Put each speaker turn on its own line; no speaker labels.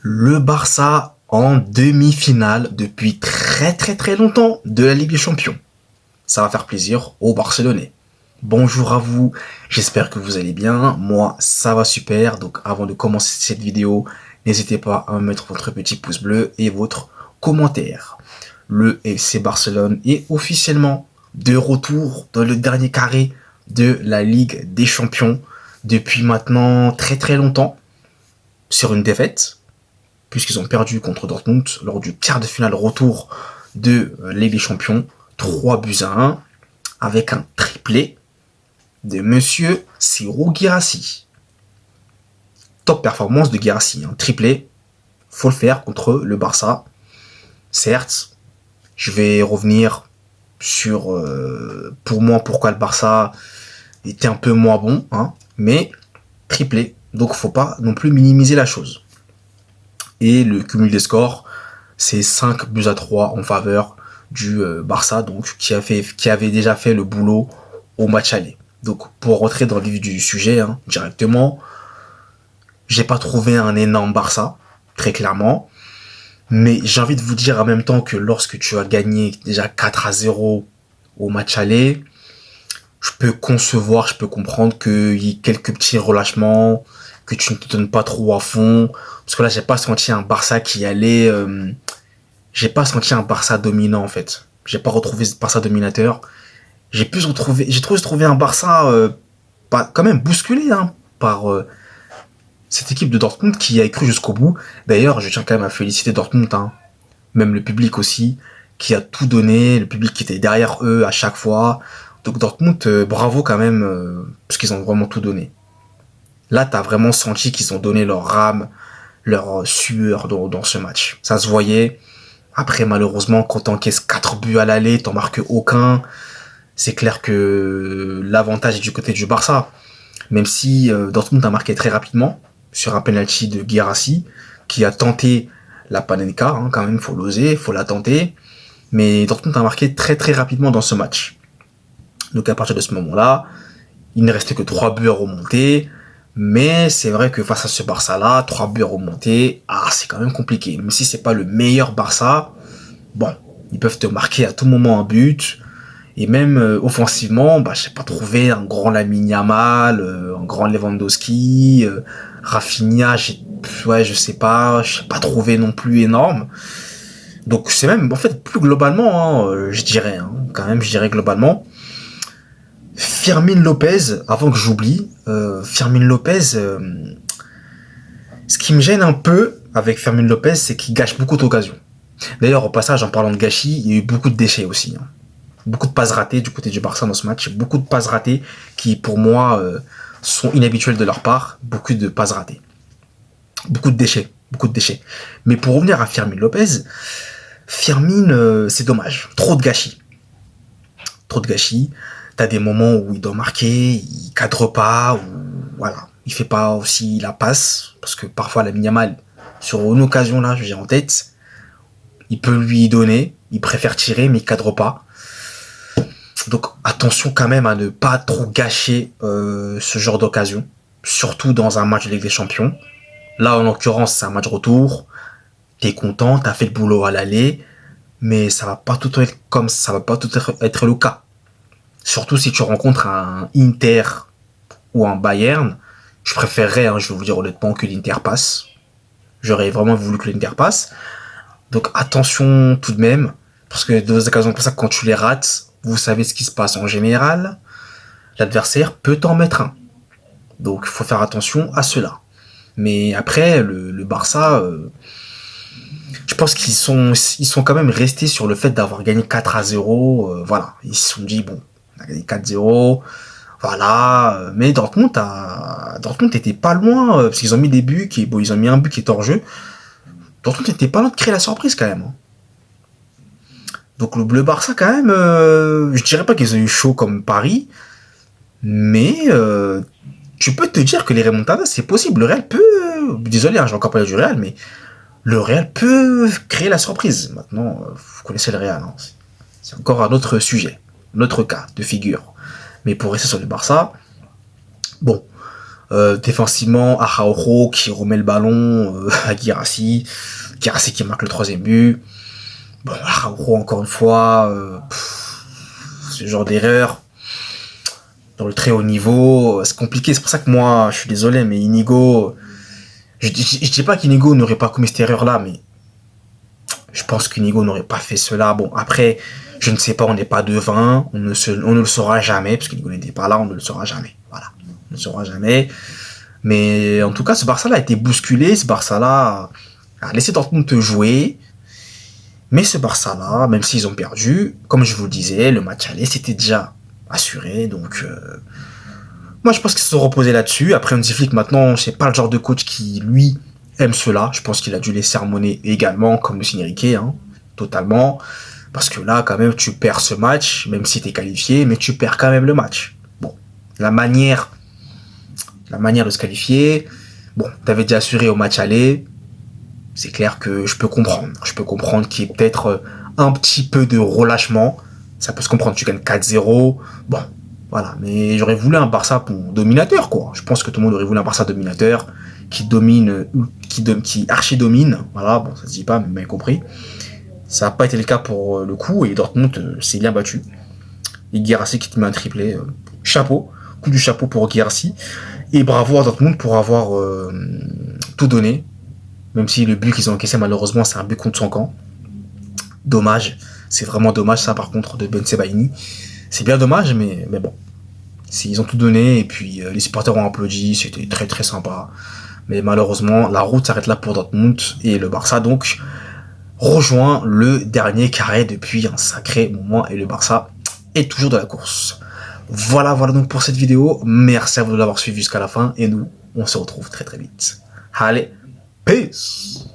Le Barça en demi-finale depuis très longtemps de la Ligue des Champions. Ça va faire plaisir aux Barcelonais. Bonjour à vous, j'espère que vous allez bien. Moi, ça va super. Donc avant de commencer cette vidéo, n'hésitez pas à mettre votre petit pouce bleu et votre commentaire. Le FC Barcelone est officiellement de retour dans le dernier carré de la Ligue des Champions depuis maintenant très longtemps sur une défaite, puisqu'ils ont perdu contre Dortmund lors du quart de finale retour de Ligue des Champions, 3-1, avec un triplé de Monsieur Serhou Guirassy. Top performance de Guirassy, un triplé, faut le faire contre le Barça. Certes, je vais revenir sur, pour moi, pourquoi le Barça était un peu moins bon, mais triplé, donc faut pas non plus minimiser la chose. Et le cumul des scores, c'est 5-3 en faveur du Barça, donc qui avait déjà fait le boulot au match aller. Donc pour rentrer dans le vif du sujet directement, j'ai pas trouvé un énorme Barça, très clairement, mais j'ai envie de vous dire en même temps que lorsque tu as gagné déjà 4-0 au match aller, je peux comprendre qu'il y ait quelques petits relâchements, que tu ne te donnes pas trop à fond, parce que là j'ai pas senti un Barça qui allait, j'ai pas senti un Barça dominant en fait. J'ai pas retrouvé ce Barça dominateur. J'ai trouvé un Barça pas quand même bousculé par cette équipe de Dortmund qui a cru jusqu'au bout. D'ailleurs, je tiens quand même à féliciter Dortmund, même le public aussi, qui a tout donné, le public qui était derrière eux à chaque fois. Donc Dortmund, bravo quand même, parce qu'ils ont vraiment tout donné. Là, t'as vraiment senti qu'ils ont donné leur âme, leur sueur dans ce match. Ça se voyait. Après, malheureusement, quand t'encaisses 4 buts à l'aller, t'en marques aucun. C'est clair que l'avantage est du côté du Barça. Même si Dortmund a marqué très rapidement sur un penalty de Guirassy, qui a tenté la Panenka, quand même, faut l'oser, faut la tenter. Mais Dortmund a marqué très rapidement dans ce match. Donc à partir de ce moment-là, il ne restait que 3 buts à remonter. Mais c'est vrai que face à ce Barça-là, 3 buts à remonter, c'est quand même compliqué. Même si c'est pas le meilleur Barça, bon, ils peuvent te marquer à tout moment un but. Et même offensivement, j'ai pas trouvé un grand Lamine Yamal, un grand Lewandowski, Rafinha, je sais pas, j'ai pas trouvé non plus énorme. Donc c'est même, en fait, plus globalement, je dirais globalement, Fermín López, avant que j'oublie, Fermín López, ce qui me gêne un peu avec Fermín López, c'est qu'il gâche beaucoup d'occasions. D'ailleurs, au passage, en parlant de gâchis, il y a eu beaucoup de déchets aussi. Beaucoup de passes ratées du côté du Barça dans ce match. Beaucoup de passes ratées qui, pour moi, sont inhabituelles de leur part. Beaucoup de passes ratées. Beaucoup de déchets. Mais pour revenir à Fermín López, Fermín, c'est dommage. Trop de gâchis. T'as des moments où il doit marquer, il cadre pas, ou voilà, il fait pas aussi la passe, parce que parfois Lamine Yamal, sur une occasion là, j'ai en tête, il peut lui donner, il préfère tirer, mais il cadre pas. Donc attention quand même à ne pas trop gâcher ce genre d'occasion, surtout dans un match de Ligue des Champions. Là en l'occurrence c'est un match retour, t'es content, t'as fait le boulot à l'aller, mais ça va pas tout être le cas. Surtout si tu rencontres un Inter ou un Bayern, je préférerais, je vais vous dire honnêtement, que l'Inter passe. J'aurais vraiment voulu que l'Inter passe. Donc attention tout de même, parce que dans des occasions comme ça, quand tu les rates, vous savez ce qui se passe en général, l'adversaire peut t'en mettre un. Donc il faut faire attention à cela. Mais après, le Barça, je pense qu'ils sont quand même restés sur le fait d'avoir gagné 4-0. Voilà, ils se sont dit, bon, on a gagné 4-0, voilà. Mais Dortmund était pas loin, parce qu'ils ont mis des buts, ils ont mis un but qui est hors jeu. Dortmund était pas loin de créer la surprise quand même. Donc le Barça quand même, je dirais pas qu'ils ont eu chaud comme Paris, mais tu peux te dire que les remontadas c'est possible. Le Real peut, désolé, j'ai encore parlé du Real, mais le Real peut créer la surprise. Maintenant, vous connaissez le Real, c'est encore un autre sujet, un autre cas de figure. Mais pour rester sur le Barça, bon, Défensivement, Araujo qui remet le ballon à Guirassy. Guirassy qui marque le 3e but. Bon, Araujo, encore une fois, ce genre d'erreur dans le très haut niveau, c'est compliqué. C'est pour ça que moi, je suis désolé, mais Inigo, je dis pas qu'Inigo n'aurait pas commis cette erreur-là, mais je pense qu'Inigo n'aurait pas fait cela. Bon, après, je ne sais pas, on n'est pas devin, on ne le saura jamais, parce qu'Inigo n'était pas là, on ne le saura jamais. Voilà, on ne le saura jamais. Mais en tout cas, ce Barça-là a été bousculé, ce Barça-là a laissé Dortmund jouer. Mais ce Barça-là, même s'ils ont perdu, comme je vous le disais, le match aller, c'était déjà assuré. Donc, moi, je pense qu'ils se sont reposés là-dessus. Après, Hansi Flick, maintenant, c'est pas le genre de coach qui, lui, aime cela. Je pense qu'il a dû les sermonner également, comme Luis Enrique, hein, totalement. Parce que là, quand même, tu perds ce match, même si t'es qualifié, mais tu perds quand même le match. Bon, la manière de se qualifier, bon, t'avais déjà assuré au match aller. C'est clair que je peux comprendre. Je peux comprendre qu'il y ait peut-être un petit peu de relâchement. Ça peut se comprendre. Tu gagnes 4-0. Bon, voilà. Mais j'aurais voulu un Barça dominateur, quoi. Je pense que tout le monde aurait voulu un Barça dominateur qui domine, qui archi-domine. Voilà, bon, ça se dit pas, mais vous m'avez compris. Ça n'a pas été le cas pour le coup. Et Dortmund s'est bien battu. Et Guirassy qui te met un triplé. Chapeau. Coup du chapeau pour Guirassy. Et bravo à Dortmund pour avoir tout donné. Même si le but qu'ils ont encaissé, malheureusement, c'est un but contre son camp. Dommage. C'est vraiment dommage, ça, par contre, de Ben Sebaini. C'est bien dommage, mais bon. Ils ont tout donné, et puis les supporters ont applaudi. C'était très, très sympa. Mais malheureusement, la route s'arrête là pour Dortmund. Et le Barça, donc, rejoint le dernier carré depuis un sacré moment. Et le Barça est toujours dans la course. Voilà donc pour cette vidéo. Merci à vous de l'avoir suivi jusqu'à la fin. Et nous, on se retrouve très, très vite. Allez, peace.